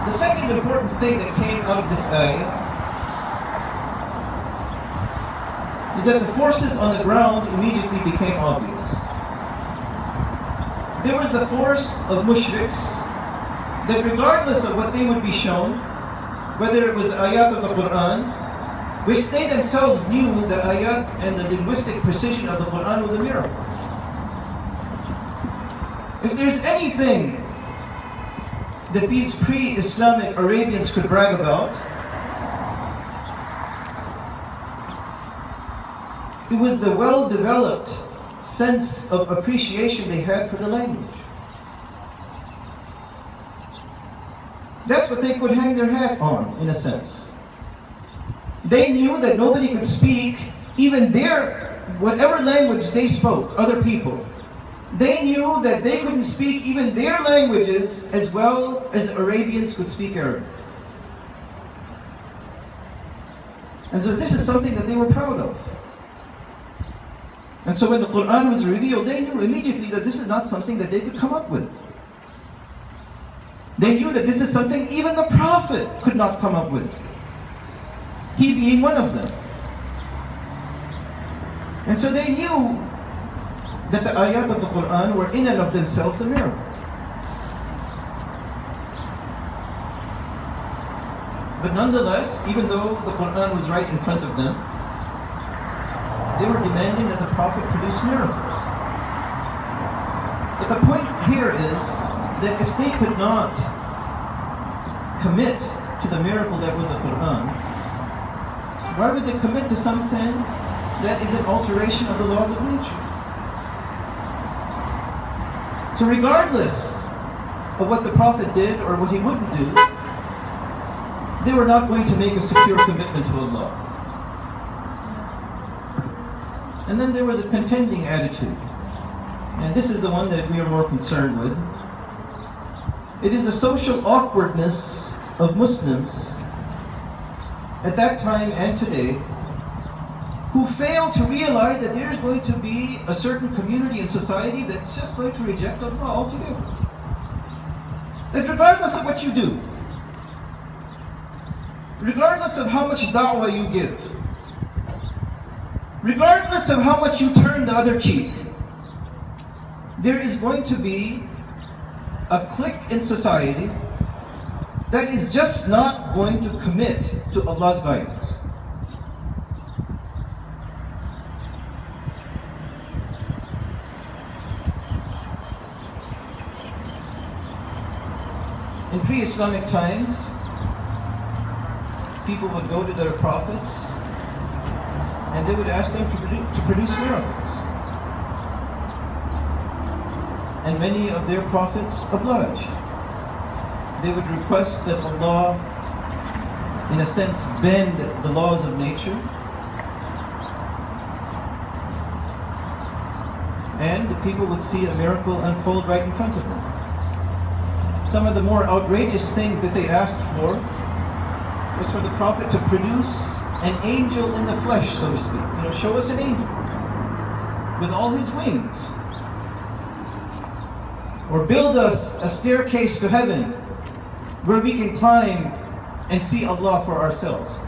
The second important thing that came out of this ayah is that the forces on the ground immediately became obvious. There was the force of mushriks that regardless of what they would be shown, whether it was the ayat of the Quran, which they themselves knew the ayat and the linguistic precision of the Quran was a miracle. If there's anything that these pre-Islamic Arabians could brag about, it was the well-developed sense of appreciation they had for the language. That's what they could hang their hat on, in a sense. They knew that nobody could speak even whatever language they spoke, other people. They knew that they couldn't speak even their languages as well as the Arabians could speak Arabic. And so this is something that they were proud of. And so when the Quran was revealed, they knew immediately that this is not something that they could come up with. They knew that this is something even the Prophet could not come up with, he being one of them. And so they knew that the ayat of the Quran were in and of themselves a miracle. But nonetheless, even though the Quran was right in front of them, they were demanding that the Prophet produce miracles. But the point here is that if they could not commit to the miracle that was the Quran, why would they commit to something that is an alteration of the laws of nature? So regardless of what the Prophet did or what he wouldn't do, they were not going to make a secure commitment to Allah. And then there was a contending attitude. And this is the one that we are more concerned with. It is the social awkwardness of Muslims at that time and today who fail to realize that there is going to be a certain community in society that's just going to reject Allah altogether. That regardless of what you do, regardless of how much da'wah you give, regardless of how much you turn the other cheek, there is going to be a clique in society that is just not going to commit to Allah's guidance. In pre-Islamic times, people would go to their prophets and they would ask them to produce miracles. And many of their prophets obliged. They would request that Allah, in a sense, bend the laws of nature. And the people would see a miracle unfold right in front of them. Some of the more outrageous things that they asked for was for the Prophet to produce an angel in the flesh, so to speak. Show us an angel with all his wings. Or build us a staircase to heaven where we can climb and see Allah for ourselves.